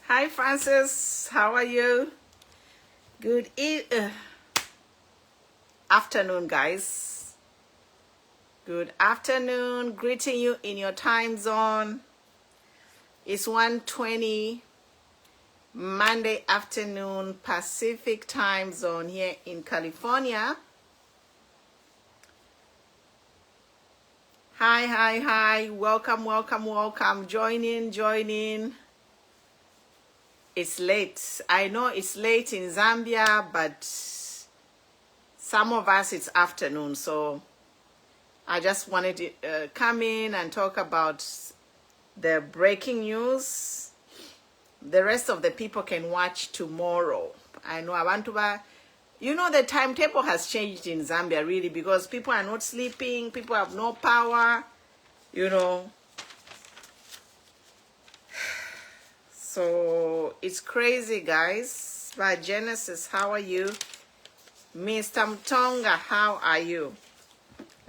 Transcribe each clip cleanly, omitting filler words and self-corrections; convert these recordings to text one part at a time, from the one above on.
Hi, Francis. How are you? Good afternoon, guys. Good afternoon. Greeting you in your time zone. It's 1:20 Monday afternoon Pacific time zone here in California. Hi. Welcome. Join in. It's late. I know it's late in Zambia, but some of us it's afternoon. So I just wanted to come in and talk about the breaking news. The rest of the people can watch tomorrow. I know I want to buy. You know, the timetable has changed in Zambia, really, because people are not sleeping. People have no power, you know. So it's crazy, guys. But Genesis, how are you? Mr. Mtonga, how are you?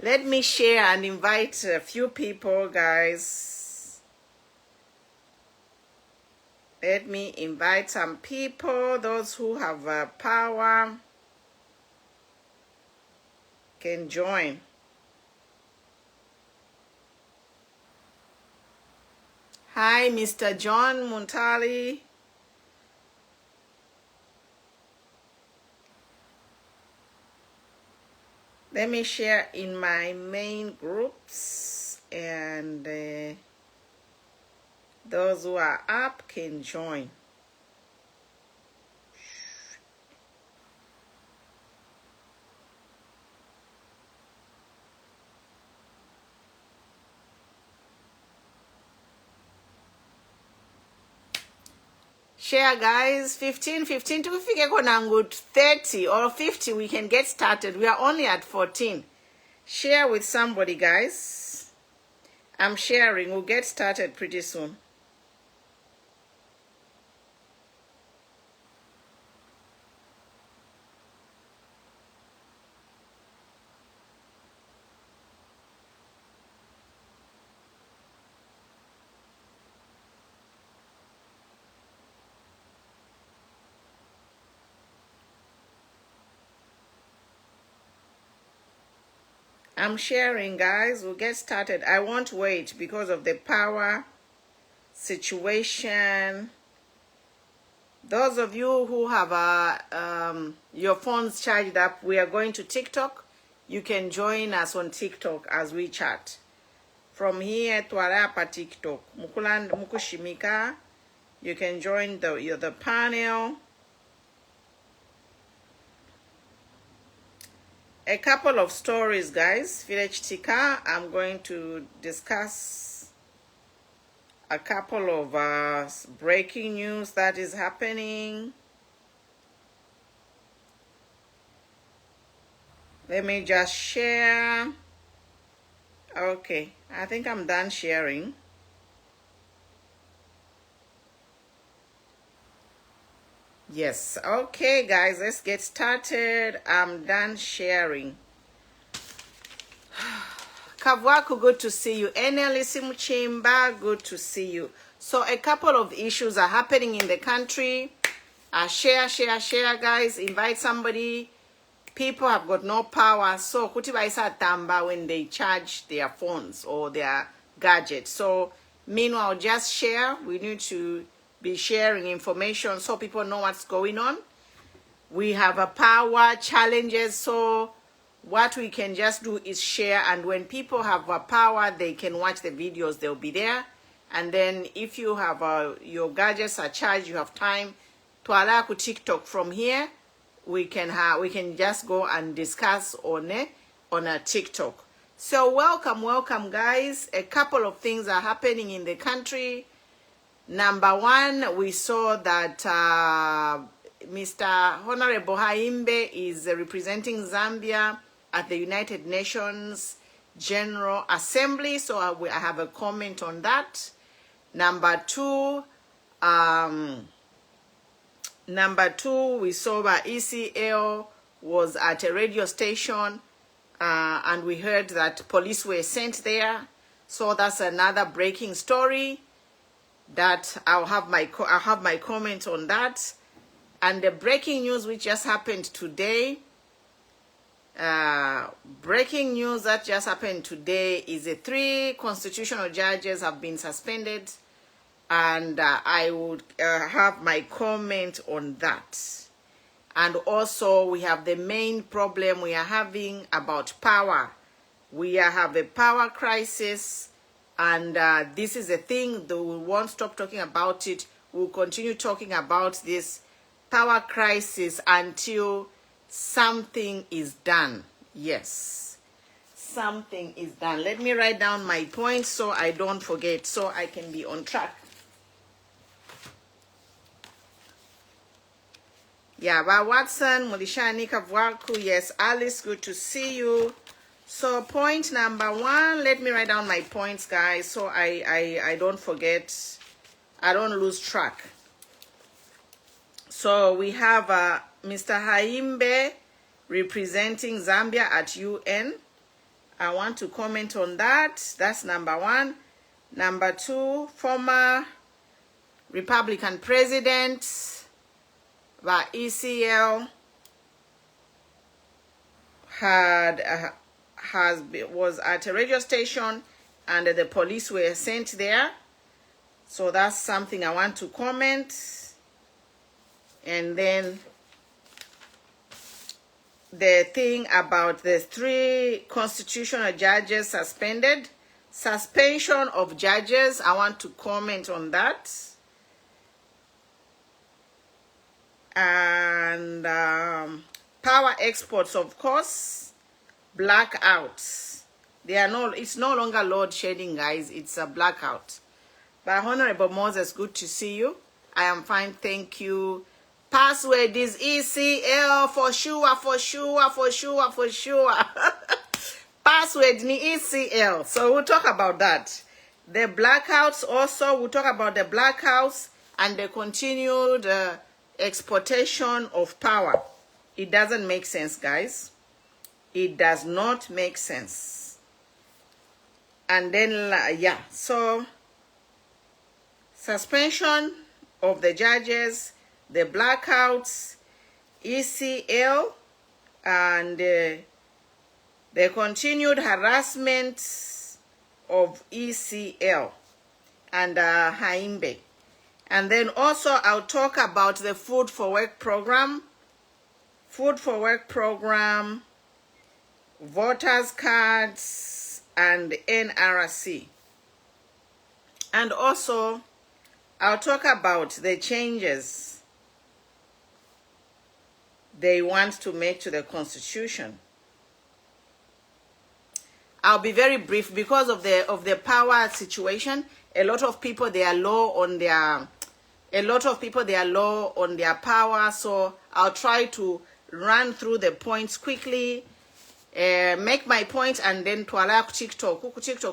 Let me share and invite a few people, guys. Let me invite some people. Those who have power can join. Hi, Mr. John Muntali. Let me share in my main groups, and those who are up can join. Share, guys. 15 to figure good 30 or 50 we can get started. We are only at 14. Share with somebody, guys. I'm sharing. We'll get started pretty soon. I'm sharing, guys. We'll get started. I won't wait because of the power situation. Those of you who have your phones charged up, we are going to TikTok. You can join us on TikTok as we chat. From here to Arapa TikTok. Mukuland Mukushimika. You can join the panel. A couple of stories, guys. Village Tika, I'm going to discuss a couple of breaking news that is happening. Let me just share. Okay, I think I'm done sharing. Yes, okay, guys, let's get started. I'm done sharing. Kavwaku, good to see you. Enelisi Muchimba, good to see you. So a couple of issues are happening in the country. Share, guys. Invite somebody. People have got no power. So kutiba isa tamba when they charge their phones or their gadgets. So meanwhile, just share. We need to be sharing information so people know what's going on. We have a power challenges, so what we can just do is share, and when people have a power, they can watch the videos. They'll be there. And then if you have your gadgets are charged, you have time to allow TikTok from here, we can just go and discuss on a TikTok. So welcome guys. A couple of things are happening in the country. Number one, we saw that Mr. Honorable Haimbe is representing Zambia at the United Nations General Assembly. So I have a comment on that. Number two, we saw that ECL was at a radio station and we heard that police were sent there. So that's another breaking story. that I'll have my comment on that. And the breaking news which just happened today, breaking news that just happened today is the 3 constitutional judges have been suspended, and I would have my comment on that. And also we have the main problem we are having about power. We have a power crisis, and this is a thing that we won't stop talking about it. We'll continue talking about this power crisis until something is done. Yes, something is done. Let me write down my points so I don't forget, so I can be on track. Yeah, but Watson, Mulishani Kavwaku, yes, Alice, good to see you. So point number 1, let me write down my points, guys, so I don't forget, I don't lose track. So we have Mr. Haimbe representing Zambia at UN. I want to comment on that. That's number 1. Number 2, former Republican president by ECL was at a radio station, and the police were sent there. So that's something I want to comment. And then the thing about the 3 constitutional judges suspended, suspension of judges, I want to comment on that. And power exports, of course, blackouts. It's no longer load shedding, guys, it's a blackout. But Honorable Moses, good to see you. I am fine, thank you. Password is ECL for sure, for sure, for sure, for sure. Password ni ECL. So we'll talk about that. The blackouts also, we'll talk about the blackouts and the continued exportation of power. It doesn't make sense, guys. It does not make sense. And then, yeah, so suspension of the judges, the blackouts, ECL, and the continued harassment of ECL and Haimbe. And then also I'll talk about the Food for Work program, voters cards, and NRC. And also I'll talk about the changes they want to make to the Constitution. I'll be very brief because of the power situation. A lot of people, they are low on their power, so I'll try to run through the points quickly, make my point, and then to allow TikTok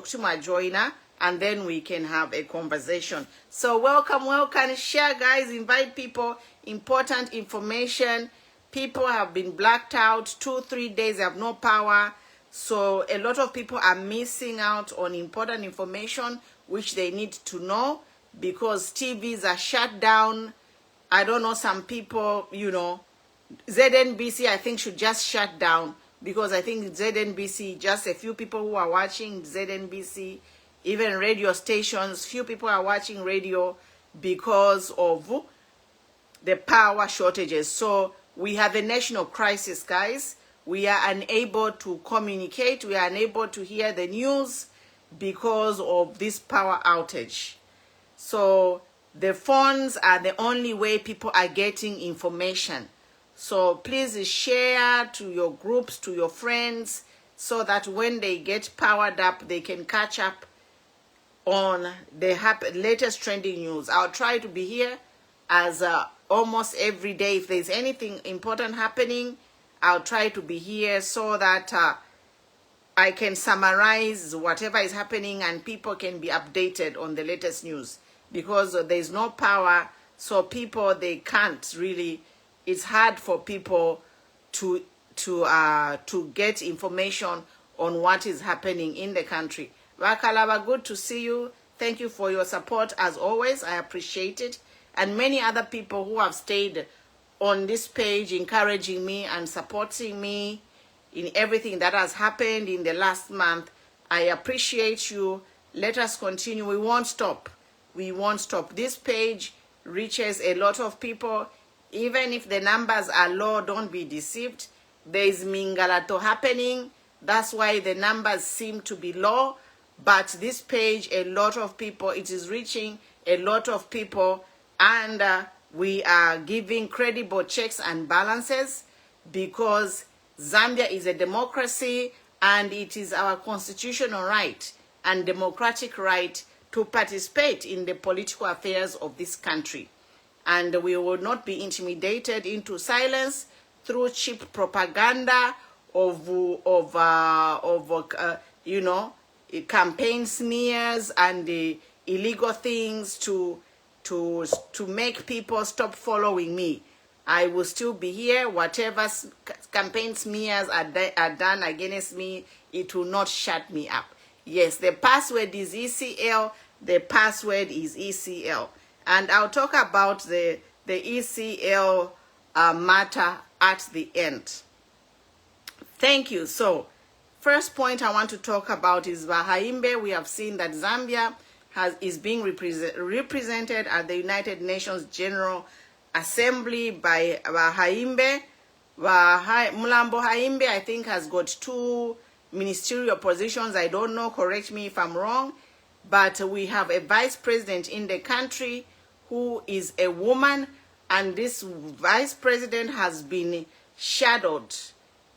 to my joiner, and then we can have a conversation. So welcome, share, guys, invite people, important information. People have been blacked out 2-3 days, they have no power. So a lot of people are missing out on important information which they need to know because TVs are shut down. I don't know, some people, you know, ZNBC I think should just shut down because I think ZNBC, just a few people who are watching ZNBC, even radio stations, few people are watching radio because of the power shortages. So we have a national crisis, guys. We are unable to communicate. We are unable to hear the news because of this power outage. So the phones are the only way people are getting information. So please share to your groups, to your friends, so that when they get powered up, they can catch up on the latest trending news. I'll try to be here as almost every day. If there's anything important happening, I'll try to be here so that I can summarize whatever is happening and people can be updated on the latest news. Because there's no power, so people, they can't really, it's hard for people to get information on what is happening in the country. Wakalaba, good to see you. Thank you for your support as always. I appreciate it. And many other people who have stayed on this page encouraging me and supporting me in everything that has happened in the last month. I appreciate you. Let us continue. We won't stop. We won't stop. This page reaches a lot of people. Even if the numbers are low, don't be deceived. There is mingalato happening. That's why the numbers seem to be low. But this page, a lot of people, it is reaching a lot of people. And we are giving credible checks and balances because Zambia is a democracy and it is our constitutional right and democratic right to participate in the political affairs of this country. And we will not be intimidated into silence through cheap propaganda of campaign smears and illegal things to make people stop following me. I will still be here. Whatever campaign smears are done against me, it will not shut me up. Yes, the password is ECL. The password is ECL. And I'll talk about the ECL matter at the end. Thank you. So, first point I want to talk about is Bahaimbe. We have seen that Zambia is being represented at the United Nations General Assembly by Bahaimbe. Mulambo Haimbe, I think, has got 2 ministerial positions. I don't know, correct me if I'm wrong. But we have a vice president in the country who is a woman, and this vice president has been shadowed.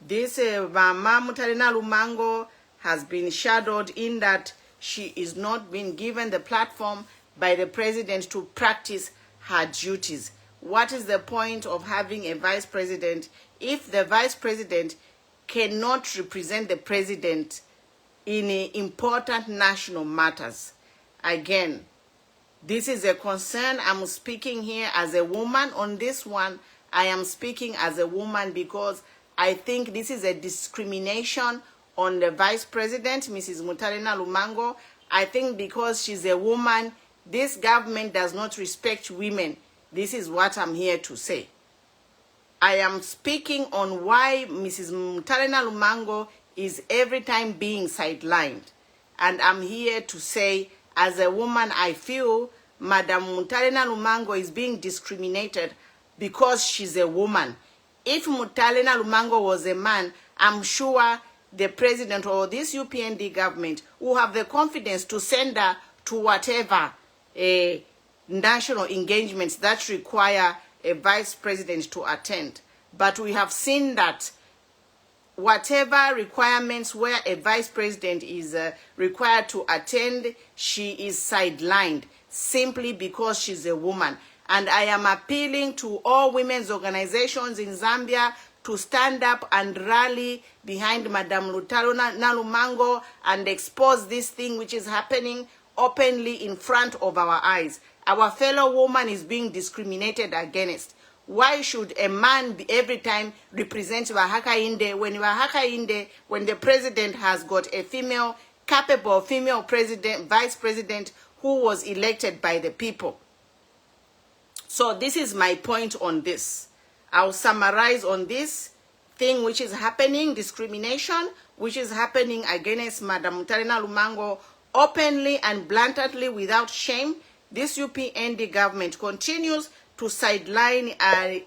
This Mama Mutalina Lumango has been shadowed in that she is not being given the platform by the president to practice her duties. What is the point of having a vice president if the vice president cannot represent the president in important national matters? Again, this is a concern. I'm speaking here as a woman on this one. I am speaking as a woman because I think this is a discrimination on the vice president, Mrs. Mutalina Lumango. I think because she's a woman, this government does not respect women. This is what I'm here to say. I am speaking on why Mrs. Mutalina Lumango is every time being sidelined. And I'm here to say, as a woman, I feel Madam Mutalina Lumango is being discriminated because she's a woman. If Mutalina Lumango was a man, I'm sure the president or this UPND government will have the confidence to send her to whatever national engagements that require a vice president to attend. But we have seen that whatever requirements where a vice president is required to attend, she is sidelined simply because she's a woman. And I am appealing to all women's organizations in Zambia to stand up and rally behind Madam Mutalina Lumango and expose this thing which is happening openly in front of our eyes. Our fellow woman is being discriminated against. Why should a man be every time represent Wahakainde when the president has got a female, capable female president, vice president who was elected by the people? So this is my point on this. I'll summarize on this thing which is happening, discrimination, which is happening against Madam Mutalina Lumango openly and blatantly without shame. This UPND government continues to sideline a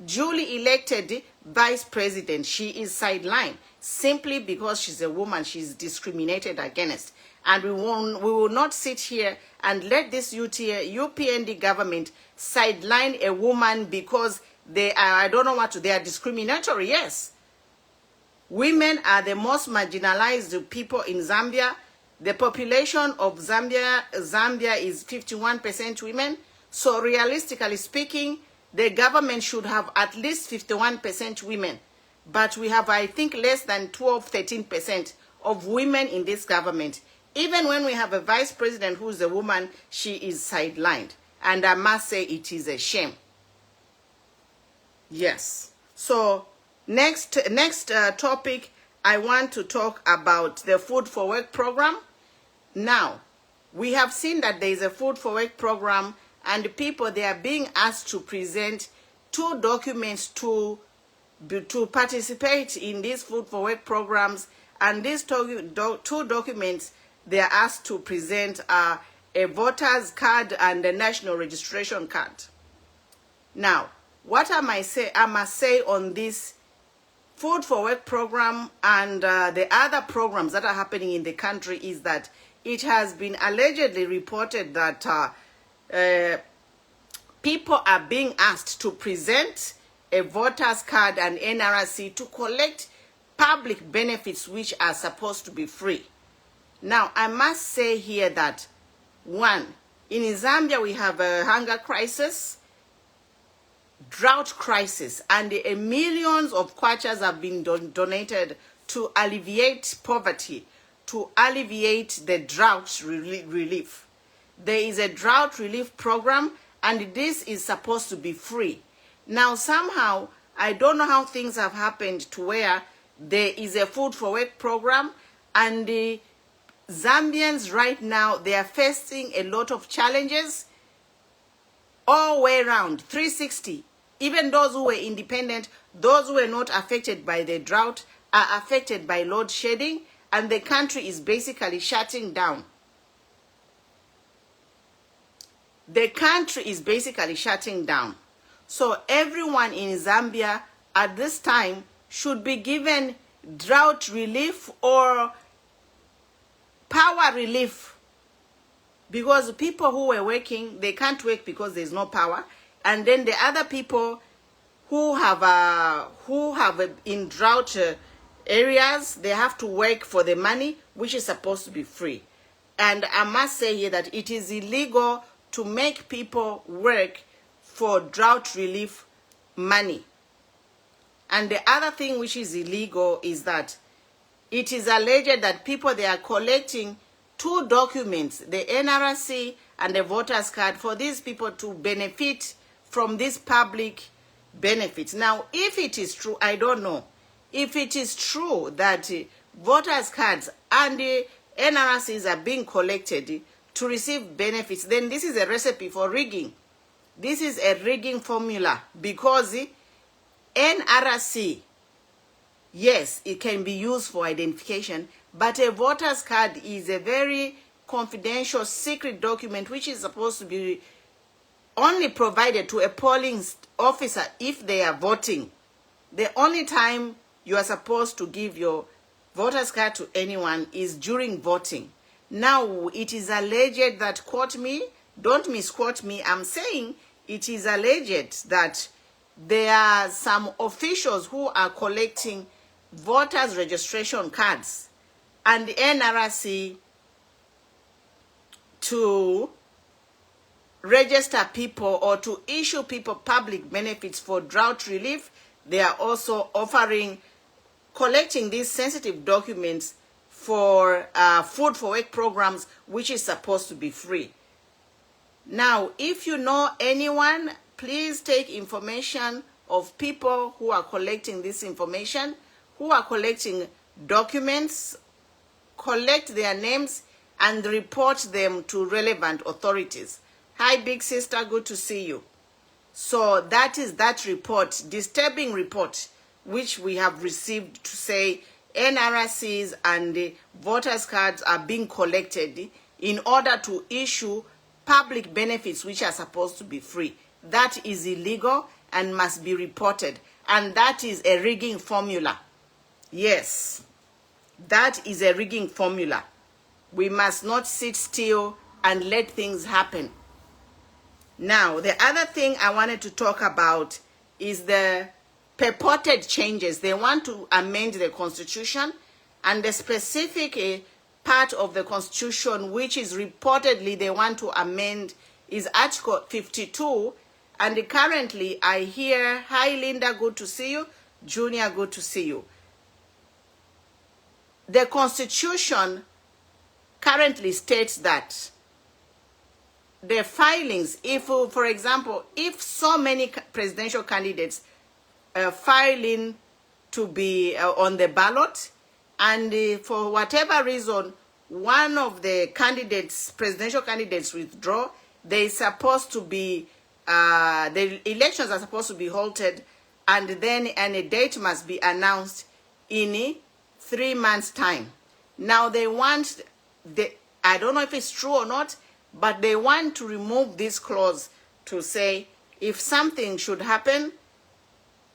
duly elected vice president. She is sidelined simply because she's a woman. She's discriminated against. And we will not sit here and let this UPND government sideline a woman because they are, I don't know what to, they are discriminatory, yes. Women are the most marginalized people in Zambia. The population of Zambia is 51% women. So realistically speaking, the government should have at least 51% women. But we have, I think, less than 13% of women in this government. Even when we have a vice president who is a woman, she is sidelined. And I must say it is a shame. Yes. So next topic, I want to talk about the Food for Work program. Now, we have seen that there is a Food for Work program, and people, they are being asked to present 2 documents to participate in these Food for Work programs. And these 2 documents they are asked to present are a voter's card and a national registration card. Now, what I must say on this Food for Work program and the other programs that are happening in the country is that it has been allegedly reported that people are being asked to present a voter's card and NRC to collect public benefits which are supposed to be free. Now, I must say here that, 1, in Zambia we have a hunger crisis, drought crisis, and millions of kwachas have been donated to alleviate poverty, to alleviate the drought relief. There is a drought relief program, and this is supposed to be free. Now, somehow, I don't know how things have happened to where there is a Food for Work program, and the Zambians right now, they are facing a lot of challenges all way around, 360. Even those who were independent, those who were not affected by the drought are affected by load shedding, and the country is basically shutting down. The country is basically shutting down. So everyone in Zambia at this time should be given drought relief or power relief, because people who were working, they can't work because there's no power. And then the other people who have in drought areas, they have to work for the money, which is supposed to be free. And I must say here that it is illegal to make people work for drought relief money. And the other thing which is illegal is that it is alleged that people, they are collecting 2 documents, the NRC and the voter's card, for these people to benefit from these public benefits. Now, if it is true, I don't know. If it is true that voters' cards and the NRCs are being collected to receive benefits, then this is a recipe for rigging. This is a rigging formula, because NRC, yes, it can be used for identification, but a voter's card is a very confidential, secret document which is supposed to be only provided to a polling officer if they are voting. The only time you are supposed to give your voter's card to anyone is during voting. Now, it is alleged that, quote me, don't misquote me, I'm saying it is alleged that there are some officials who are collecting voters' registration cards and the NRC to register people or to issue people public benefits for drought relief. They are also collecting these sensitive documents for Food for Work programs, which is supposed to be free. Now, if you know anyone, please take information of people who are collecting this information, who are collecting documents, collect their names and report them to relevant authorities. Hi, big sister, good to see you. So that is that report, disturbing report, which we have received to say NRCs and the voters' cards are being collected in order to issue public benefits which are supposed to be free. That is illegal and must be reported. And that is a rigging formula. Yes, that is a rigging formula. We must not sit still and let things happen. Now, the other thing I wanted to talk about is the purported changes. They want to amend the Constitution, and the specific part of the Constitution which is reportedly they want to amend is Article 52. And currently I hear, hi Linda, good to see you. Junior, good to see you. The Constitution currently states that the filings, if, for example, if so many presidential candidates filing to be on the ballot, and for whatever reason, one of the candidates, presidential candidates, withdraw, they supposed to be, the elections are supposed to be halted, and then a date must be announced in 3 months' time. Now they want, I don't know if it's true or not, but they want to remove this clause to say if something should happen,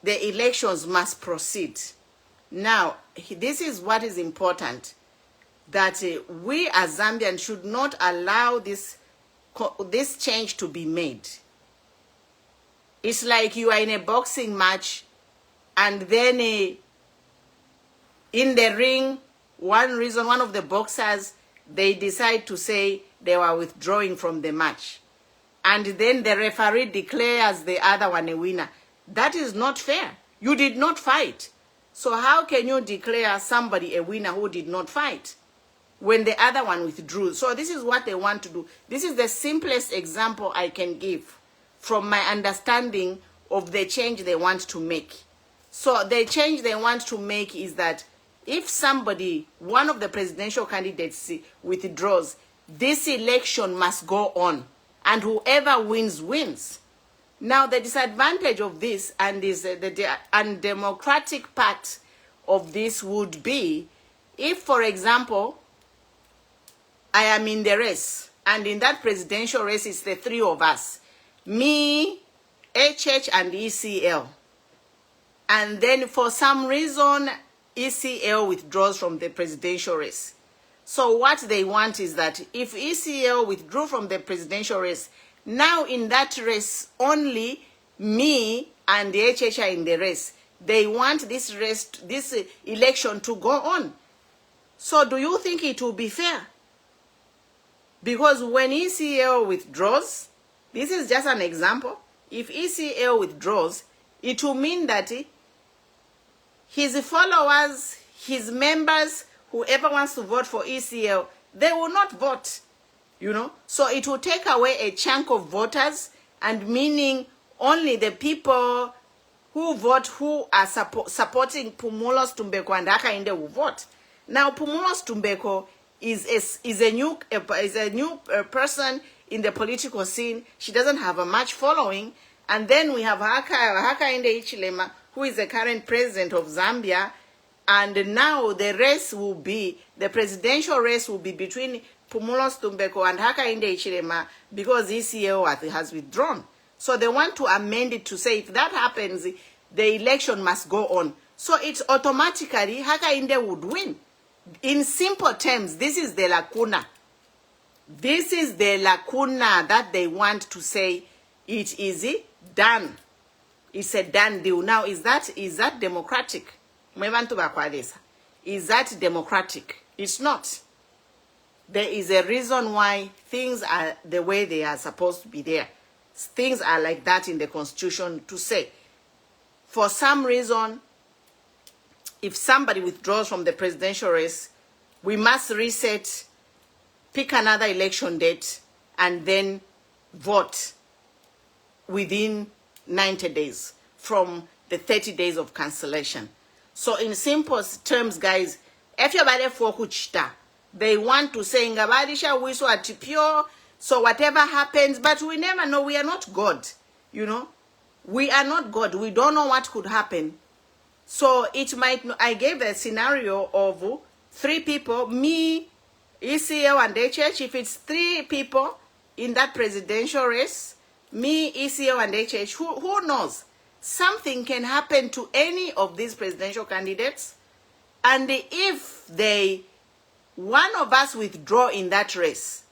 the elections must proceed. Now, this is what is important, that we as Zambians should not allow this change to be made. It's like you are in a boxing match, and then in the ring, one of the boxers, they decide to say they were withdrawing from the match. And then the referee declares the other one a winner. That is not fair. You did not fight. So how can you declare somebody a winner who did not fight when the other one withdrew? So this is what they want to do. This is the simplest example I can give from my understanding of the change they want to make. So the change they want to make is that if somebody, one of the presidential candidates withdraws, this election must go on, and whoever wins, wins. Now, the disadvantage of this, and is the undemocratic part of this, would be if, for example, I am in the race, and in that presidential race, it's the three of us, me, HH, and ECL. And then for some reason, ECL withdraws from the presidential race. So what they want is that if ECL withdrew from the presidential race, now in that race, only me and the HH are in the race. They want this election to go on. So do you think it will be fair? Because when ECL withdraws, this is just an example. If ECL withdraws, it will mean that his followers, his members, whoever wants to vote for ECL, they will not vote, you know. So it will take away a chunk of voters, and meaning only the people who vote, who are supporting Phumulo Stumbeko and Hakainde will vote. Now, Phumulo Stumbeko is a new person in the political scene. She doesn't have a much following. And then we have Hakainde Hichilema, who is the current president of Zambia. And now the race will be, the presidential race will be between Phumulo Stumbeko and Hakainde Hichilema, because ECL has withdrawn. So they want to amend it to say if that happens, the election must go on. So it's automatically Hakainde would win. In simple terms, this is the lacuna. This is the lacuna that they want to say it is done. It's a done deal. Now, is that democratic? Is that democratic? It's not. There is a reason why things are the way they are supposed to be there. Things are like that in the Constitution to say. For some reason, if somebody withdraws from the presidential race, we must reset, pick another election date, and then vote within 90 days from the 30 days of cancellation. So in simple terms, guys, if you're for kuchita, they want to say ngabalisha wiso atipio, so whatever happens, but we never know. We are not God, you know. We are not God. We don't know what could happen. So it might, I gave a scenario of 3 people, me, ECL, and HH. If it's 3 people in that presidential race, me, ECL, and HH, who knows? Something can happen to any of these presidential candidates. And if one of us withdraw in that race,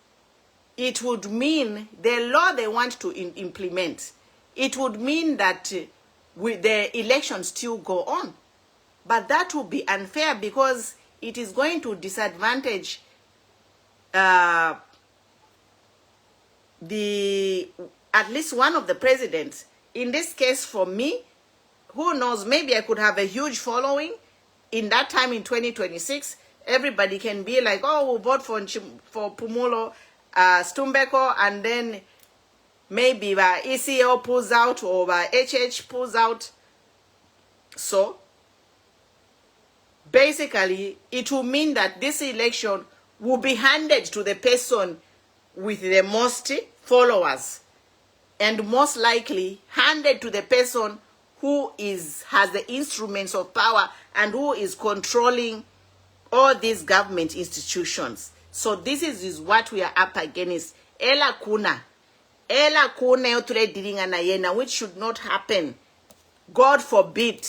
it would mean the law they want to implement, it would mean that the elections still go on. But that would be unfair, because it is going to disadvantage at least one of the presidents. In this case, for me, who knows, maybe I could have a huge following in that time in 2026. Everybody can be like, oh, we'll vote for Phumulo Stumbeko, and then maybe ECL pulls out or HH pulls out. So basically, it will mean that this election will be handed to the person with the most followers, and most likely handed to the person who has the instruments of power and who is controlling all these government institutions. So this is what we are up against. Ela kuna yoture yena, which should not happen. God forbid.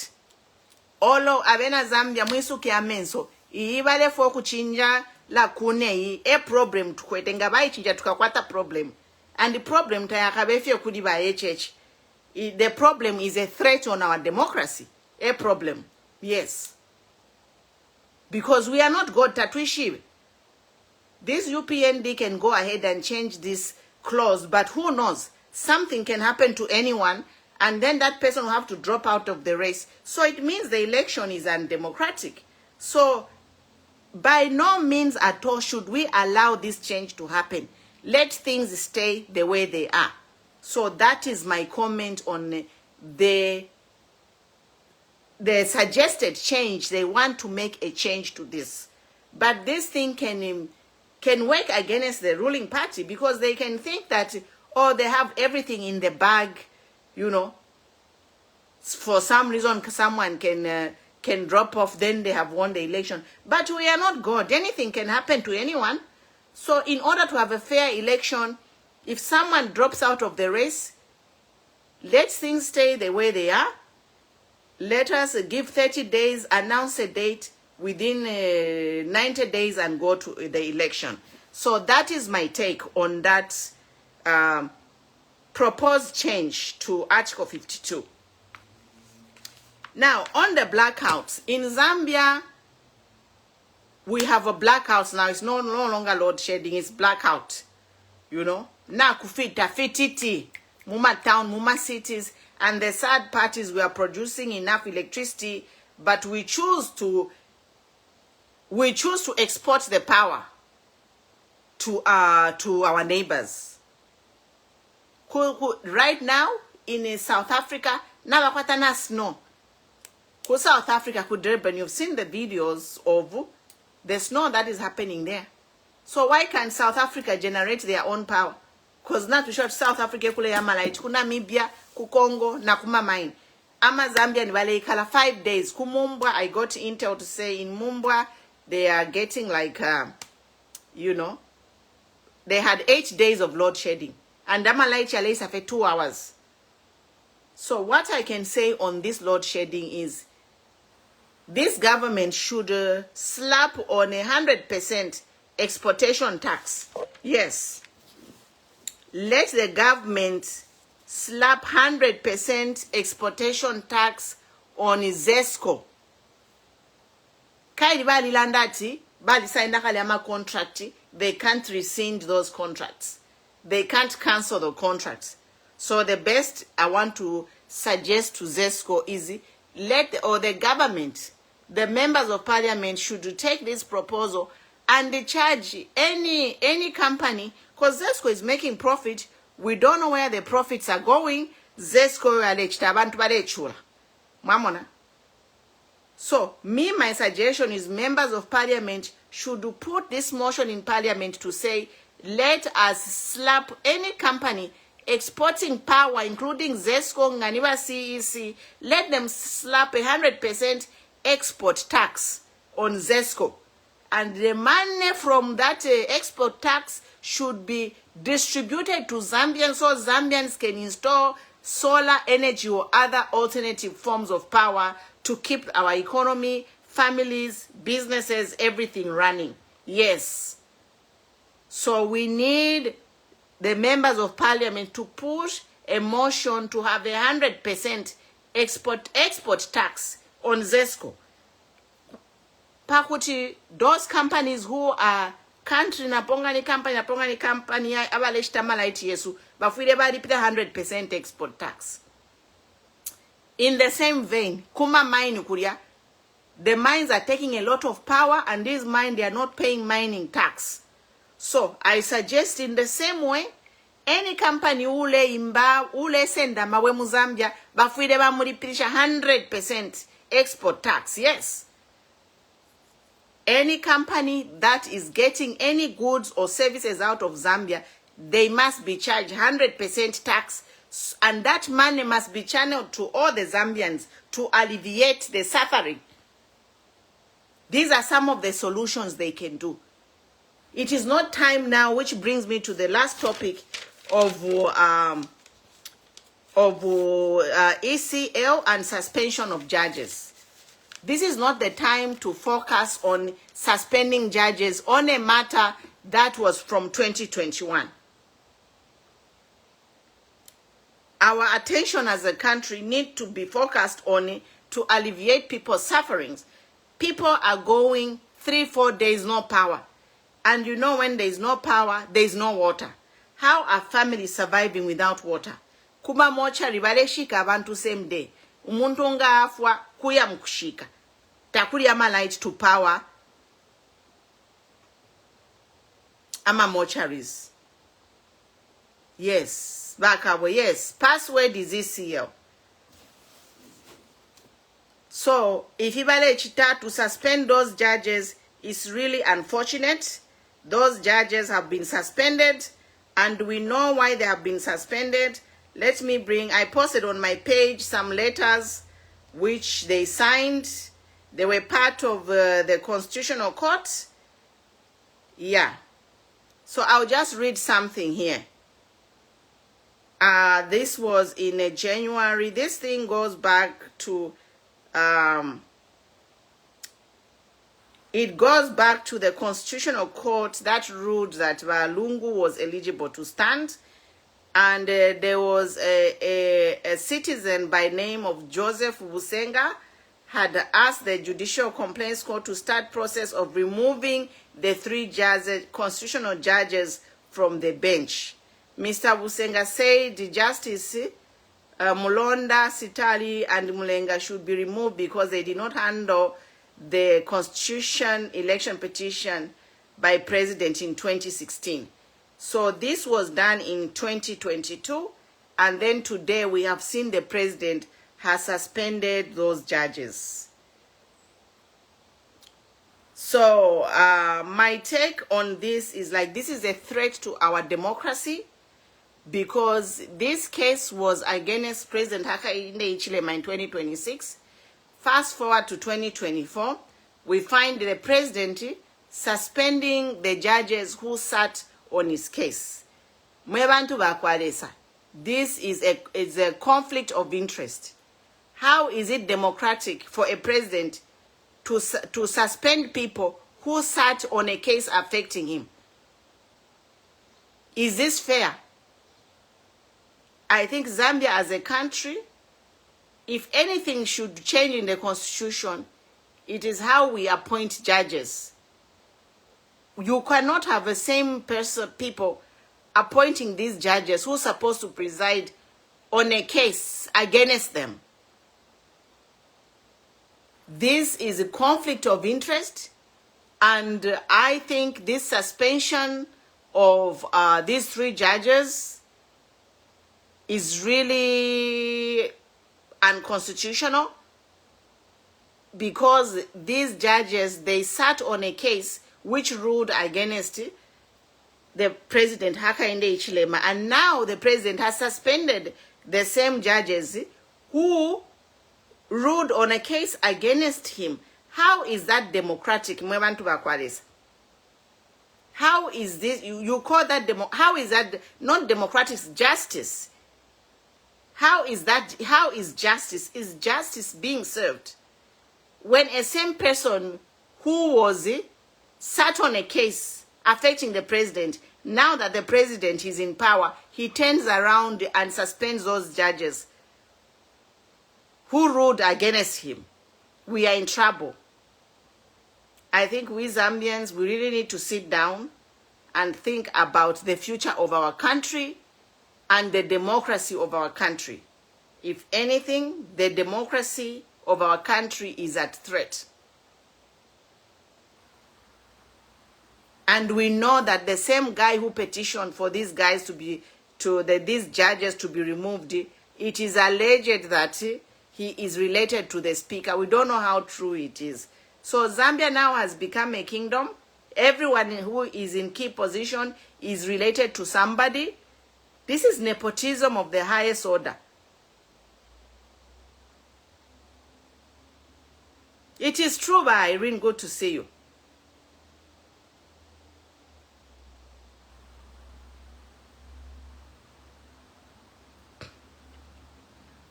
Olo avena Zambia mwisuke amenso. Iibale fo kuchinja la kune a problem tukwete ngabai chinja tukakwata problem. And the problem tayakabefye kudi ba HH. The problem is a threat on our democracy. A problem. Yes. Because we are not God Tatuishi. This UPND can go ahead and change this clause, but who knows? Something can happen to anyone, and then that person will have to drop out of the race. So it means the election is undemocratic. So by no means at all should we allow this change to happen. Let things stay the way they are. So that is my comment on the suggested change. They want to make a change to this. But this thing can work against the ruling party, because they can think that, oh, they have everything in the bag, you know. For some reason, someone can drop off, then they have won the election. But we are not God. Anything can happen to anyone. So in order to have a fair election, if someone drops out of the race, let things stay the way they are. Let us give 30 days, announce a date within 90 days and go to the election. So that is my take on that proposed change to Article 52. Now, on the blackouts, in Zambia, we have a blackout now. It's no longer load shedding, it's blackout. You know? Na kufita fititi, muma town, muma cities, and the sad part is we are producing enough electricity, but we choose to export the power to our neighbors. Right now in South Africa, na bakwata na snow. South Africa could Durban, you've seen the videos of the snow that is happening there. So why can't South Africa generate their own power? Because not to short South Africa kule ya malait, ku Namibia, ku Congo, na kuma mine. Ama Zambia ni wale ikala 5 days. Ku Mumbwa, I got intel to say in Mumbwa, they are getting like, you know, they had 8 days of load shedding. And Amalait Yale is for 2 hours. So what I can say on this load shedding is, this government should slap on 100% exportation tax. Yes. Let the government slap 100% exportation tax on ZESCO. Kaidi bali landati, bali sainda kali ama contract, they can't rescind those contracts. They can't cancel the contracts. So the best I want to suggest to ZESCO is the government, the members of parliament should take this proposal and charge any company, because ZESCO is making profit. We don't know where the profits are going. ZESCO alechita abantu balechula. Mamona. So my suggestion is members of parliament should put this motion in parliament to say, let us slap any company exporting power, including ZESCO, Nganiwa CEC, let them slap 100% export tax on ZESCO. And the money from that export tax should be distributed to Zambians so Zambians can install solar energy or other alternative forms of power to keep our economy, families, businesses, everything running. Yes. So we need the members of parliament to push a motion to have 100% export tax on ZESCO. Pakuti, those companies who are country na pongani company abaleshita malaiti yesu bafile bali pita 100% export tax. In the same vein, kuma mine kuria, the mines are taking a lot of power, and these mines, they are not paying mining tax. So I suggest in the same way, any company ule senda mawe mu Zambia bafile ba mulipisha 100% export tax. Yes. Any company that is getting any goods or services out of Zambia, they must be charged 100% tax, and that money must be channeled to all the Zambians to alleviate the suffering. These are some of the solutions they can do. It is not time now, which brings me to the last topic of ECL and suspension of judges. This is not the time to focus on suspending judges on a matter that was from 2021. Our attention as a country needs to be focused on to alleviate people's sufferings. People are going 3-4 days no power. And you know, when there is no power, there is no water. How are families surviving without water? Kuma mochari baleshika abantu same day. Umuntu nga afwa kuya mkushika. Takuli ama light to power. Ama mocharies. Yes. Bakawe, yes. Password is ECL. So, if Ibale Chita to suspend those judges is really unfortunate. Those judges have been suspended, and we know why they have been suspended. Let me bring, I posted on my page some letters which they signed. They were part of the Constitutional Court. Yeah. So I'll just read something here. This was in January. This thing goes back to, it goes back to the Constitutional Court that ruled that Lungu was eligible to stand. And there was a citizen by name of Joseph Busenga had asked the Judicial Complaints Court to start process of removing the 3 judges, constitutional judges from the bench. Mr. Busenga said the Justice Mulonda, Sitali, and Mulenga should be removed because they did not handle the Constitution election petition by President in 2016. So this was done in 2022, and then today we have seen the President has suspended those judges. So my take on this is like, this is a threat to our democracy, because this case was against President Hakainde Hichilema in 2026. Fast forward to 2024, we find the President suspending the judges who sat on his case. Mwebantu bakwalesa. This is a conflict of interest. How is it democratic for a president to suspend people who sat on a case affecting him? Is this fair? I think Zambia as a country, if anything should change in the constitution, it is how we appoint judges. You cannot have the same people appointing these judges who are supposed to preside on a case against them. This is a conflict of interest, and I think this suspension of these 3 judges is really unconstitutional, because these judges, they sat on a case which ruled against the President Hakainde Hichilema, and now the President has suspended the same judges who ruled on a case against him. How is that democratic? How is this, you call that how is that not democratic? Justice. How is that, how is justice? Is justice being served when a same person who was sat on a case affecting the president, now that the president is in power, he turns around and suspends those judges who ruled against him? We are in trouble. I think we Zambians, we really need to sit down and think about the future of our country and the democracy of our country. If anything, the democracy of our country is at threat. And we know that the same guy who petitioned for these guys to be, these judges to be removed, it is alleged that he is related to the speaker. We don't know how true it is. So Zambia now has become a kingdom. Everyone who is in key position is related to somebody. This is nepotism of the highest order. It is true, but Irene, good to see you.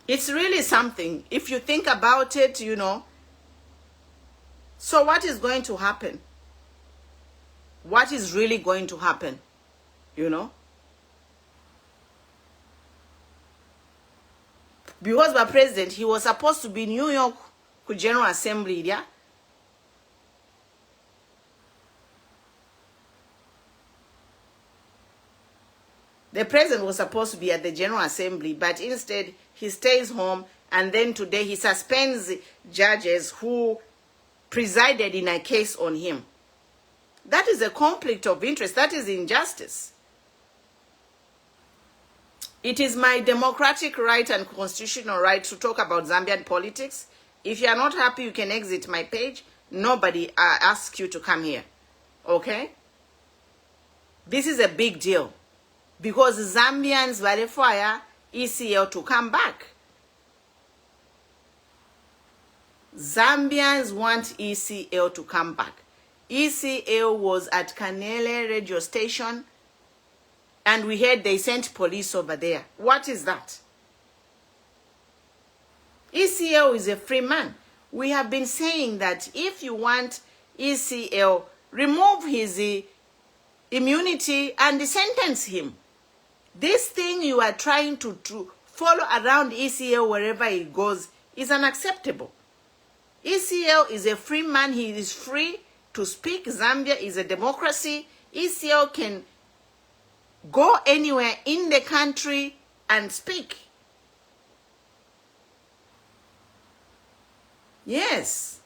It's really something. If you think about it, you know. So what is going to happen? What is really going to happen? You know? Because the president, he was supposed to be in New York ku General Assembly, yeah? The president was supposed to be at the General Assembly, but instead he stays home, and then today he suspends judges who presided in a case on him. That is a conflict of interest. That is injustice. It is my democratic right and constitutional right to talk about Zambian politics. If you are not happy, you can exit my page. Nobody asks you to come here. Okay? This is a big deal. Because Zambians require ECL to come back. Zambians want ECL to come back. ECL was at Kanele radio station, and we heard they sent police over there. What is that? ECL is a free man. We have been saying that if you want ECL, remove his immunity and sentence him. This thing you are trying to follow around ECL wherever he goes is unacceptable. ECL is a free man. He is free to speak. Zambia is a democracy. ECL can go anywhere in the country and speak. Yes.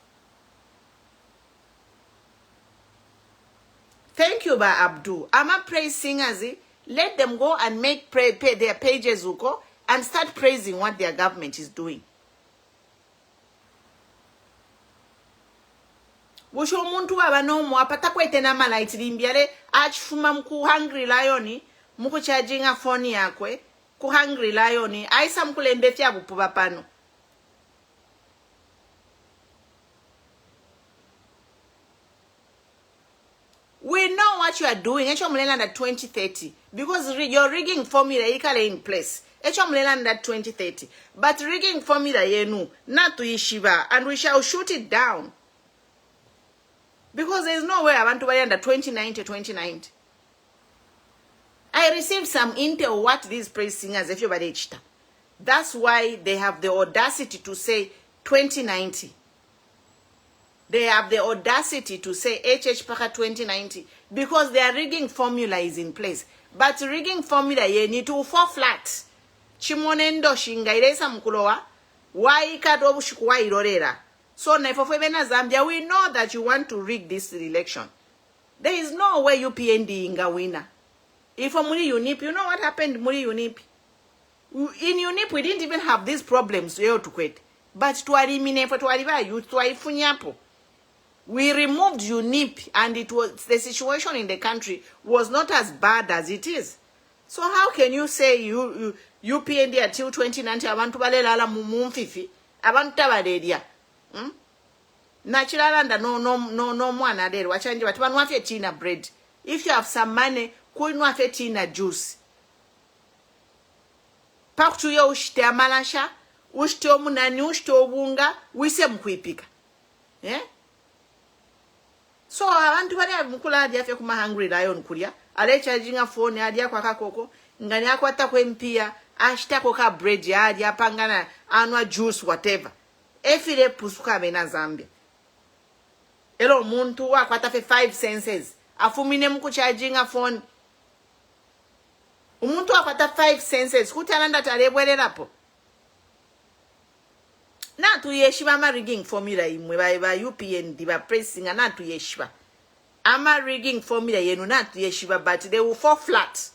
Thank you, Ba Abdu. I'm a praise singers. Let them go and make pay their pages uko and start praising what their government is doing. Wusho muntu abanomu apatakwete na malaiti limbiale achifuma mku Hungry Lion muku charginga phone yakwe ku Hungry Lion aisa mkulembefya bupuba pano. We know what you are doing. Echo mlela under 2030 because your rigging formula ikale in place. Echo mlela under 2030, but rigging formula yenu not to yeshiva, and we shall shoot it down. Because there is no way I want to buy under 2090. I received some intel what these praise singers if you bade. That's why they have the audacity to say 2090. They have the audacity to say HH Paka 2090 because their rigging formula is in place. But rigging formula ye need to fall flat. Chimonendo shingairesa mkulowa. Why kado bushikuwa irorera. So nefofebena Zambia, we know that you want to rig this election. There is no way UPND inga winner. If muri UNIP, you know what happened muri UNIP? In UNIP, we didn't even have these problems to quit. But to eliminate for to arrive, you to ifunyapo. We removed UNIP, and it was the situation in the country was not as bad as it is. So how can you say you UPND until 2090 abantu balelala mumfifi abantu tabadedia Naturalanda no mwana there wachanje bati banu afye tina bread. If you have some money kuinwa afye tina juice. Pakutu yo ushite amalasha ushite omunani ushite obunga wise mkuipika. Yeah? So abantu bali mukula adi afye kuma Hungry Lion kulia ale charginga phone adi akwa kakoko ngani akwata kwempia ashtako ka bread adi apangana anwa juice whatever efire pusuka mena Zambia elo muntu wakwata fe 5 senses afumine muku charginga phone umuntu akwata 5 senses kutananda talebwererapo na tu yeshiba ama rigging formula imwe ba UPND ba pressing na tu yeshiba ama rigging formula yenu na tu yeshiba, but they will fall flat.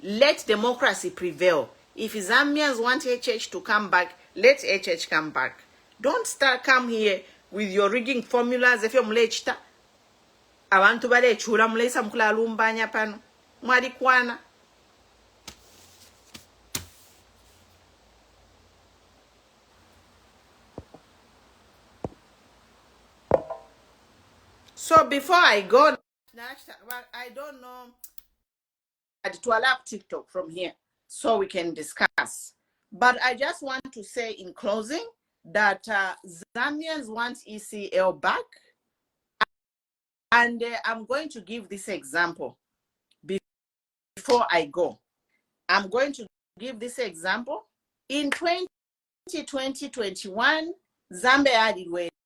Let democracy prevail. If Zambians want HH to come back, let HH come back. Don't come here with your rigging formulas. If you're mlechita, abantu balechula mlesa mkula lumbanya pano. Mwarikwana. So before I go, I don't know, to allow TikTok from here so we can discuss. But I just want to say in closing that Zambians want ECL back. And I'm going to give this example before I go. I'm going to give this example. In 2020-2021, Zambia had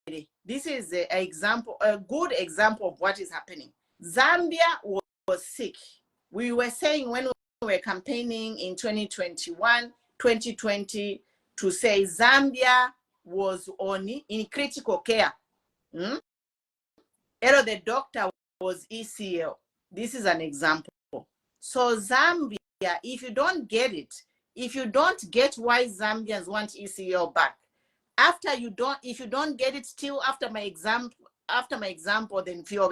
it. This is a good example of what is happening. Zambia was sick. We were saying when we were campaigning in 2021, 2020, to say Zambia was only in critical care. The doctor was ECL. This is an example. So Zambia, if you don't get it, if you don't get why Zambians want ECL back, if you don't get it still after my example, then feel.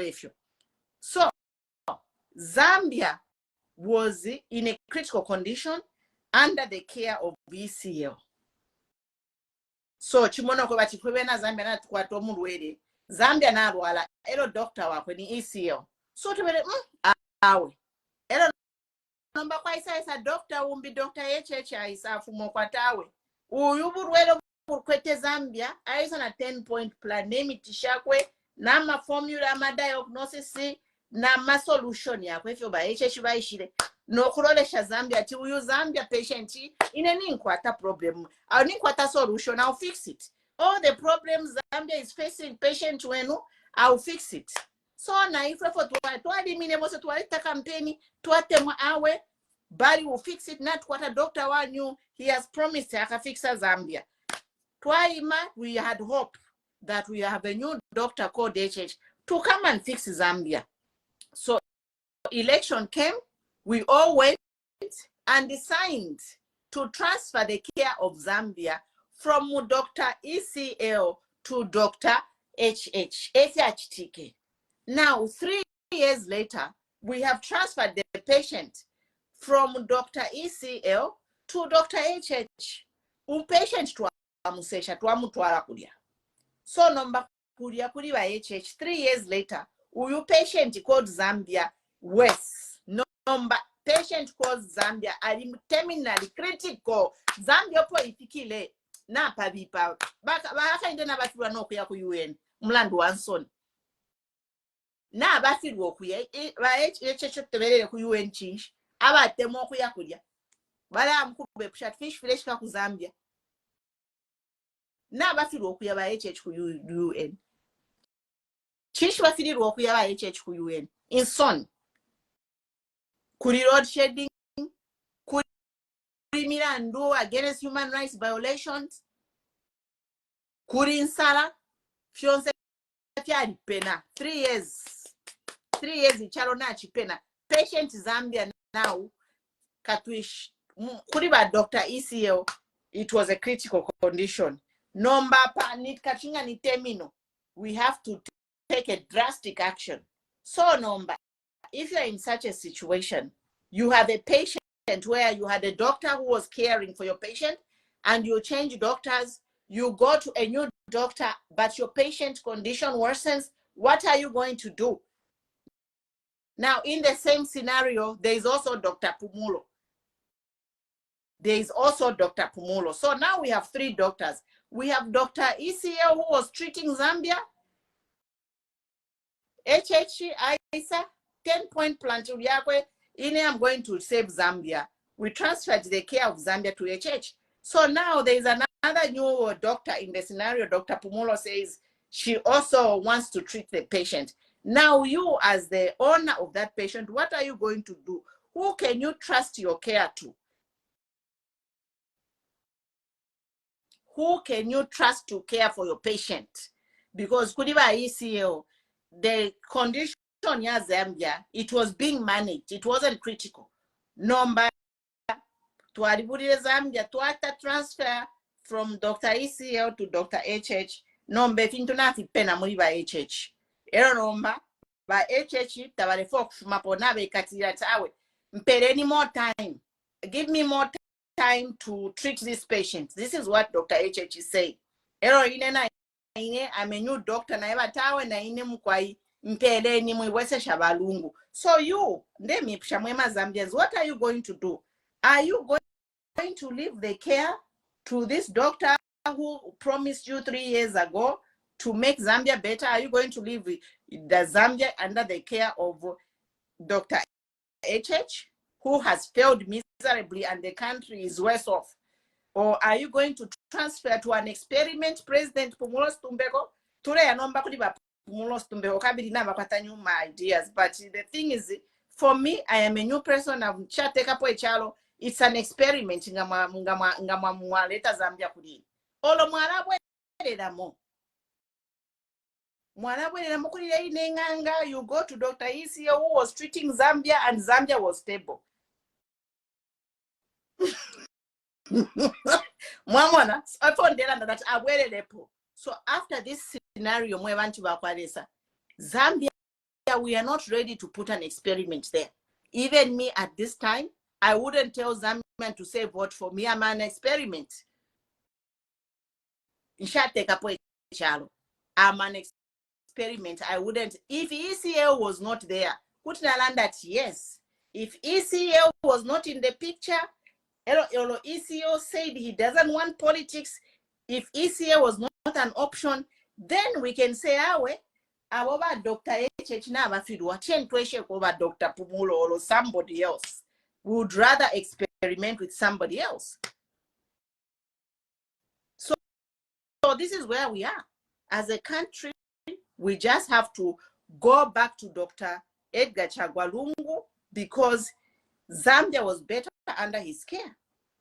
So Zambia was in a critical condition under the care of ECL. So chimono kwa chikwena Zambia na tukwato mulwere. Zambia na alwala ero doctor wakwe ni ECL. So tubere awe. Ero nomba kwa isa doctor umbi doctor HH isa fumo kwa tawe. Uyu burwero burkwete Zambia aisa na 10-point plan nemi tishakwe na ma formula ma diagnosis na ma solution yakwe ifyo ba HH baishire. No kurolesha Zambia ti uyu Zambia patient ine ninkwata problem au ninkwata solution, I'll fix it. All the problems Zambia is facing patient wenu, I'll fix it. So na ife for twali mine mose twalita campaign twatemwa awe bali will fix it, not what a doctor wanyu he has promised akafixa Zambia. Twaima, we had hope that we have a new doctor called HH to come and fix Zambia. So election came, we all went and signed to transfer the care of Zambia from Dr. ECL to Dr. HHTK. Now, 3 years later, we have transferred the patient from Dr. ECL to Dr. HH. Patient to amusesha to amutwala kulia. So number kulia ba HH. 3 years later, uyu patient called Zambia worse. Number patient called Zambia ali terminally critical. Zambia po ifikile na pabipa. Baka inde na bafirwa no kuya ku UN. Mlandu wansoni. Na bafirwa kuya ba HH tebelele ku UN chinch. Abatemo kuya kulia. Bala mkube pushat fish fresh ka ku Zambia. Na bafirwa kuya ba HH ku UN. Chinch bafirwa kuya ba HH ku UN. In son. Kuri road shedding, kuri mirandu against human rights violations, kuri insala, fionse fyari pena. 3 years. 3 years ichalo na chipena. Patient Zambia now, katwish, kuri ba Dr. ECL, it was a critical condition. Nomba pa nit kachinga ni terminal. We have to take a drastic action. So nomba, if you're in such a situation, you have a patient where you had a doctor who was caring for your patient and you change doctors, you go to a new doctor, but your patient condition worsens, what are you going to do? Now, in the same scenario, there is also Dr. Pumulo. There is also Dr. Pumulo. So now we have 3 doctors. We have Dr. ECL who was treating Zambia, HH, Isa, 10-point plan to Yakwe, I'm going to save Zambia. We transferred the care of Zambia to HH. So now there is another new doctor in the scenario. Dr. Pumulo says she also wants to treat the patient. Now you as the owner of that patient, what are you going to do? Who can you trust your care to? Who can you trust to care for your patient? Because Kudiba ECL, the condition ya Zambia, it was being managed. It wasn't critical. Number, tuariburi Zambia, tuata transfer from Dr. ECL to Dr. HH, nombe fintu nafi pena muri ba HH. Ero nomba, ba HH, tabale folk maponabe katira tawe. Mpere any more time. Give me more time to treat these patients. This is what Dr. HH is saying. Ero ine na ine, I'm a new doctor, na eba tawe na ine mkwai, mpere ni mwiwese shabalungu. So you, ndemi shamwema Zambians, what are you going to do? Are you going to leave the care to this doctor who promised you 3 years ago to make Zambia better? Are you going to leave the Zambia under the care of Dr. HH, who has failed miserably and the country is worse off? Or are you going to transfer to an experiment President Pumulo Stumbeko? My ideas, but the thing is, for me, I am a new person. I've chatted up with Chalo. It's an experiment. Mwaleta Zambia kuri. Olo mwalabwe damo. Mwalabwe damo kuri inenganga. You go to Dr. ECO who was treating Zambia and Zambia was stable. Mwamona, I found that I wear lepo. So after this scenario, Zambia, we are not ready to put an experiment there. Even me at this time, I wouldn't tell Zambian to say vote for me. I'm an experiment. I'm an experiment. I wouldn't. If ECL was not there, put that yes. If ECL was not in the picture, ECL said he doesn't want politics. If ECL was not an option, then we can say, our Dr. HH never feed what over Dr. Pumulo or somebody else. We would rather experiment with somebody else. So this is where we are. As a country, we just have to go back to Dr. Edgar Chagwalungu because Zambia was better under his care.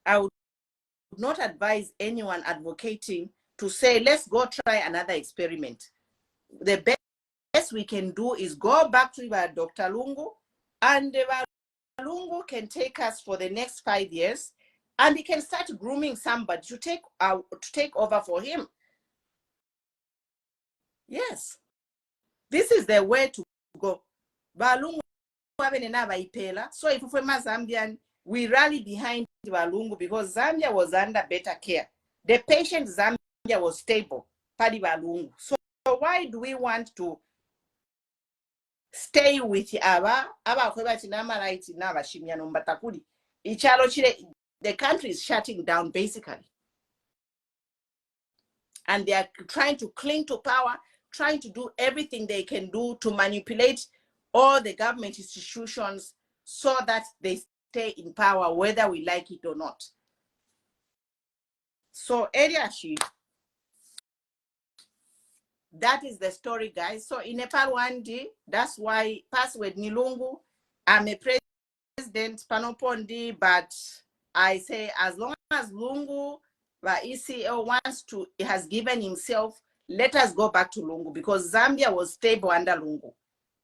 I would not advise anyone advocating to say, let's go try another experiment. The best we can do is go back to Dr. Lungu, and Lungu can take us for the next 5 years, and he can start grooming somebody to take over for him. Yes, this is the way to go. So if we're Zambian, we rally behind Balungu because Zambia was under better care. The patient Zambia was stable. So why do we want to stay with the country is shutting down basically. And they are trying to cling to power, trying to do everything they can do to manipulate all the government institutions so that they stay in power, whether we like it or not. So Eliashi, that is the story, guys. So in Nepal one day, that's why password Nilungu, I'm a president Panopondi, but I say as long as Lungu, ECL wants to, he has given himself, let us go back to Lungu because Zambia was stable under Lungu.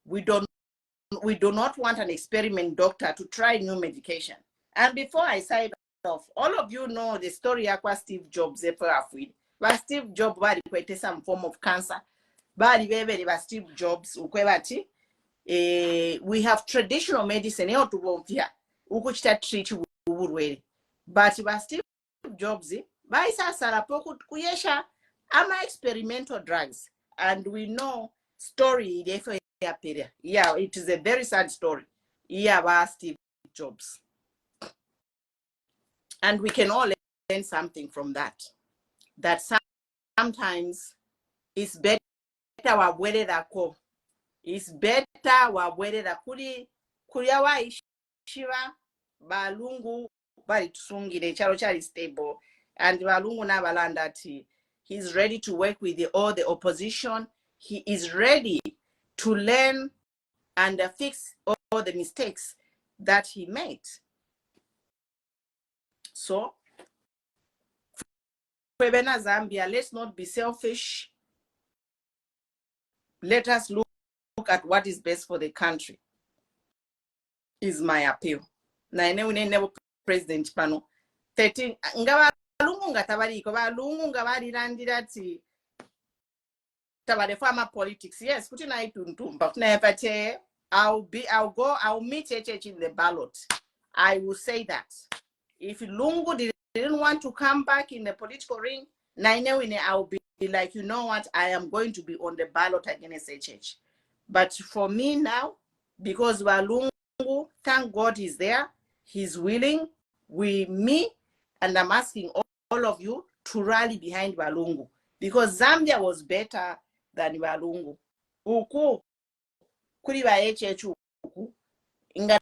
We do not want an experiment doctor to try new medication. And before I sign off, all of you know the story of Steve Jobs. But Steve Jobs had some form of cancer. But Steve Jobs, we have traditional medicine but Steve Jobs, ama experimental drugs, and we know story. Yeah, it is a very sad story. Yeah, about Steve Jobs, and we can all learn something from that. That sometimes it's better it's better kuriyawa ishiva balungu bali tusungire chalo chali stable, and balungu na balanda he's ready to work with all the opposition. He is ready to learn and fix all the mistakes that he made. So Zambia, let's not be selfish. Let us look at what is best for the country, is my appeal. Na never President Pano 13 ngaba lungu balungu nga tabaliko balungu nga balilandira ti tabale farmer politics. Yes, kuti naituntumba kuti naipate I'll meet HH in the ballot. I will say that if Lungu didn't want to come back in the political ring, I'll be like, you know what, I am going to be on the ballot against HH. But for me now, because Walungu, thank God he's there, he's willing, me, and I'm asking all of you to rally behind Walungu, because Zambia was better than Walungu. Uku, kuri ba HH uku, inga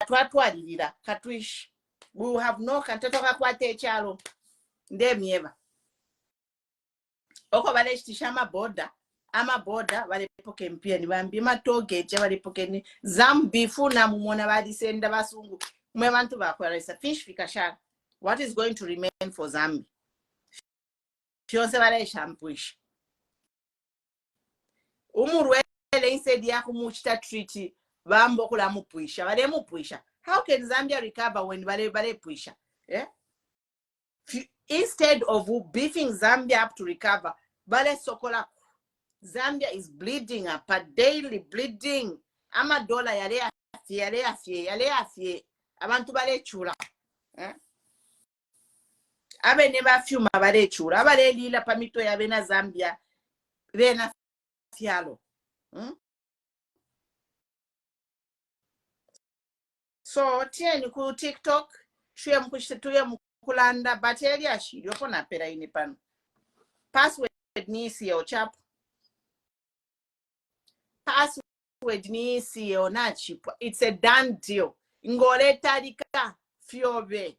twatwalirira katwish. We will have no kantatoka kwate chalo ndemieva oko balestisha amaboda balepoke mpia ni bambi matogeje balepoke ni zambifu na mumona badisenda basungu mwe bantu bakwalesa fish fikashara. What is going to remain for Zambia? Fyonse balesha mpuish umurwele insedi yako muchita treaty bambo kula mupuisha bale mupuisha. How can Zambia recover when bale puisha? Yeah? Instead of beefing Zambia up to recover, bale sokola. Zambia is bleeding up, daily bleeding. Ama dola yale afie. Abantu bale chura. Abe neba fiuma bale chura. Abale lila pamito ya bena Zambia. Bena fialo. So tieni ku TikTok shwe mkushituye mkulanda bateri ashiri yoko na pera ini pano. Password ni siyo chap. Password ni siyo na chipo. It's a done deal. Ngole tarika fiobe.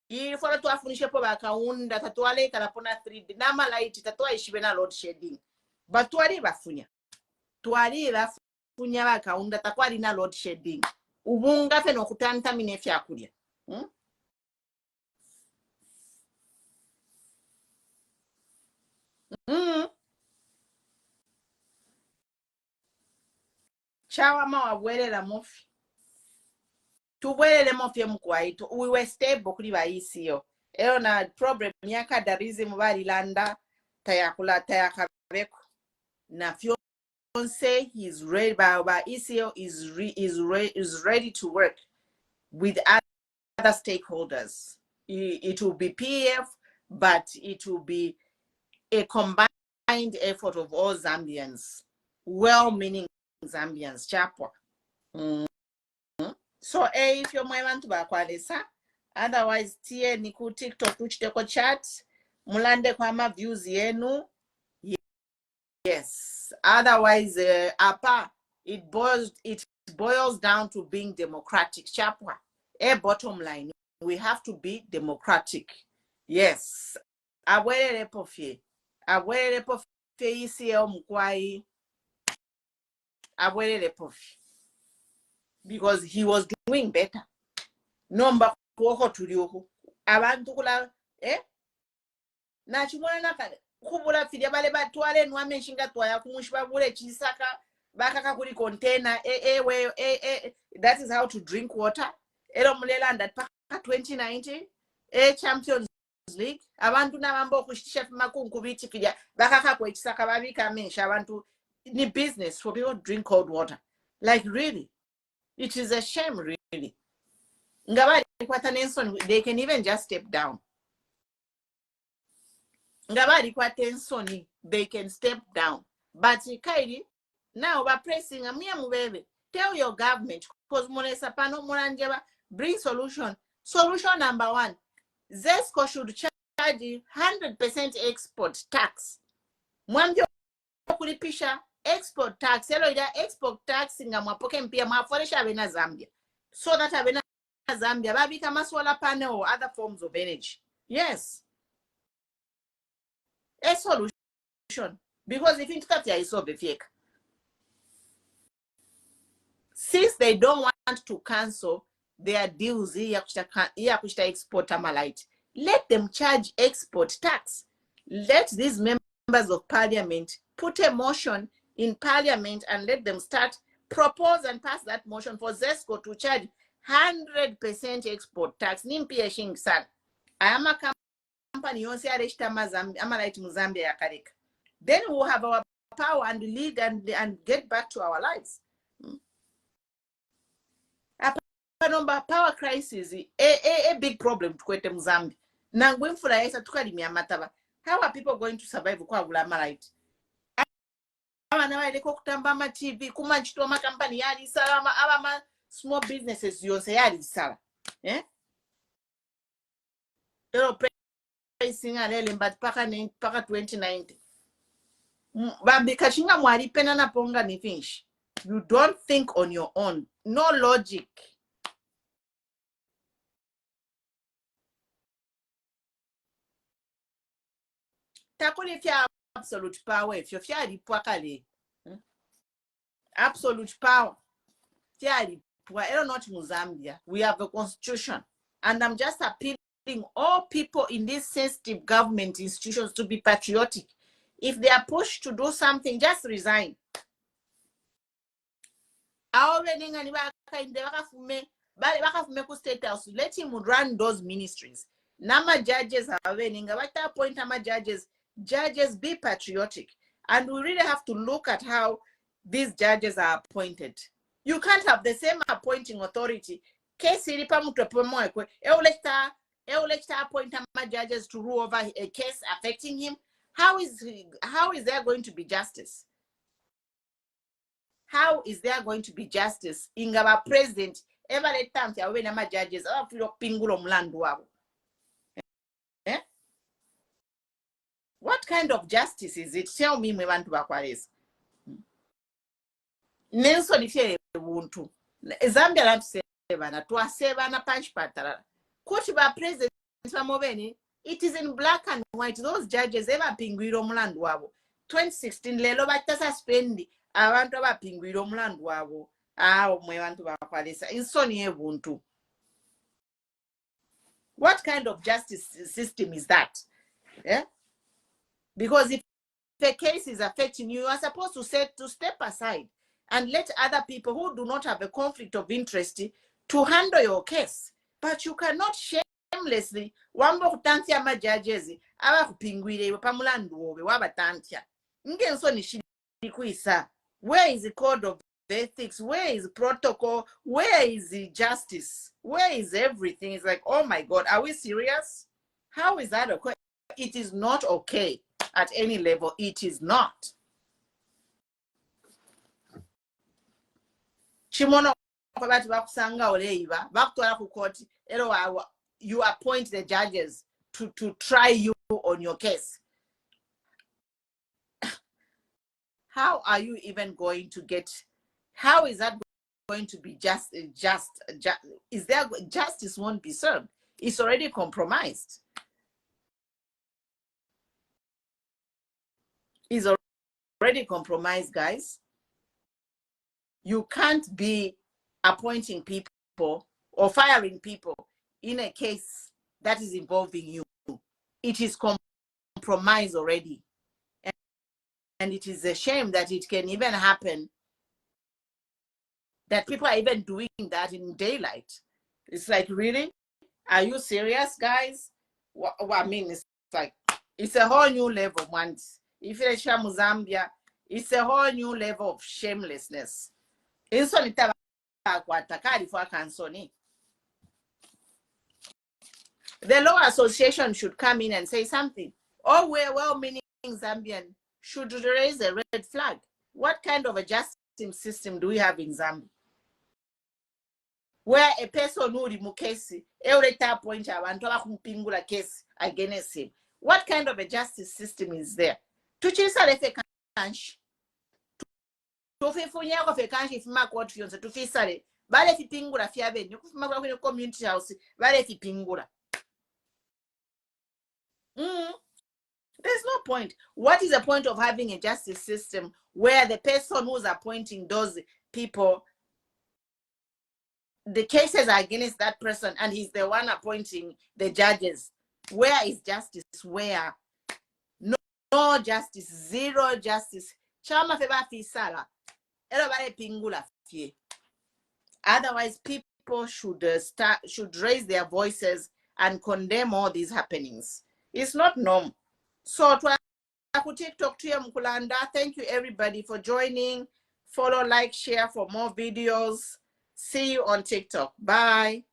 Ifora tuwafunishe po bakaunda tatuale kalapona 3D. Nama light tatua ishibe na load shedding. Batuari bafunya. Tuari bafunya bakaunda takwari na load shedding. Ubunga fe no kutanta minefya kulia. Chawa ma wabwelela mofi. Tubwelele mofi mkwaito. We were stable kuli ba isiyo. Eo na problem yaka darism bali landa tayakabeku. Na fiance he's ready ba isiyo is ready to work with other stakeholders. It will be PF, but it will be a combined effort of all Zambians, well-meaning Zambians. Chapwa. So, if you're my man to bakwalesa, otherwise, tie niku TikTok uchiteko chat, mulande kwama views yenu. Yes. Otherwise, apa it boils down to being democratic. Chapwa. Bottom line, we have to be democratic. Yes. Awele pofie isi mkwai. Awele pofie. Because he was doing better. Nomba kuoko tulioko. Abantu kula na chimona nakale. Kubula fidia bale batwale nwa menshinga twaya kumushba bule chisaka bakaka kuli container that is how to drink water. Elo mulela and that 2019 Champions League abantu nabambo kushisha makungu biti fidia bakaka kwa chisaka babika mensha abantu ni business for people to drink cold water. Like really, it is a shame really. Ngabari kwa Tenson, they can even just step down. Ngabari kwa Tenson, they can step down. But Kairi, now we're pressing a mere mubebe. Tell your government, because Monesa Pano Moranjeva bring solution. Solution number 1. ZESCO should charge 100% export tax. Mwambio kulipisha export tax. Hello, export tax inga mwapoke mpia mwaforesha abena Zambia. So that abena Zambia babi kama solar panel or other forms of energy. Yes. A solution. Because if it's cut is so fake. Since they don't want to cancel their deals here export amalite, let them charge export tax. Let these members of parliament put a motion in parliament and let them start propose and pass that motion for ZESCO to charge 100% export tax. Nimpia shing san. am a company yonse areshita amalaiti muzambia yakareka. Then we'll have our power and lead and get back to our lives. Power crisis a big problem tukwete muzambia. Nangwe mfula yesa tukalimya mataba. How are people going to survive kwa amalaiti? Abana baleka okutamba ama TV kumanchito ama company yali sala abama small businesses yonse yali sala. Pricing alele but paka 2090. Bambi kachinga mwari pena na ponga ni finish. You don't think on your own. No logic. Takuli if you have absolute power, if you're absolute power. Not Mozambique. We have a constitution. And I'm just appealing all people in these sensitive government institutions to be patriotic. If they are pushed to do something, just resign. Let him run those ministries. Nama judges are winning. Point judges be patriotic. And we really have to look at how these judges are appointed. You can't have the same appointing authority. Case appoint judges to rule over a case affecting him. How is there going to be justice? How is there going to be justice? Ingaba president every time when ama judges pingulo mlandu wabo. What kind of justice is it? Tell me mwantu bakwalesa. Nelson ifye buntu. Zambia lamsebana twasebana punch patara. Kuti ba president bamobeni. It is in black and white. Those judges ever pinguiro mlandu wabo. 2016 lelo bata suspendi abantu abapinguiro mlandu wabo. Mwe bantu bakwalesa. Insoni ebuntu. What kind of justice system is that? Because if the case is affecting you, you are supposed to step aside and let other people who do not have a conflict of interest to handle your case. But you cannot shamelessly wambo kutantia ma judges aba kupingwire pamulandu wobe wabatantia. Ngenso ni shiri kuisa. Where is the code of ethics? Where is protocol? Where is the justice? Where is everything? It's like, oh my God, are we serious? How is that okay? It is not okay at any level. It is not. Chimono you appoint the judges to try you on your case. How are you even going to get? How is that going to be just? Is there justice won't be served? It's already compromised. It's already compromised, guys. You can't be appointing people or firing people in a case that is involving you. It is compromised already. And it is a shame that it can even happen, that people are even doing that in daylight. It's like, really? Are you serious, guys? I mean, it's like, it's a whole new level. Once, if you're Zambia, it's a whole new level of shamelessness. The Law Association should come in and say something. Or we're well-meaning Zambian should raise a red flag. What kind of a justice system do we have in Zambia? Where a person who remukesi, every point abantu case against him. What kind of a justice system is there? Tuchisa lefe kanshi. Tufifunya kwa fe kanshi fima kwa tuyonse tufisale. Bale fipingula fiabe. Nyukufuma kwa kwenye community house. Bale fipingula. There's no point. What is the point of having a justice system where the person who's appointing those people, the cases are against that person and he's the one appointing the judges? Where is justice? Where? No justice, zero justice. Chama feba fisala. Everybody pingula fie. Otherwise, people should raise their voices and condemn all these happenings. It's not normal. So to TikTok to Mkulanda, thank you everybody for joining. Follow, like, share for more videos. See you on TikTok. Bye.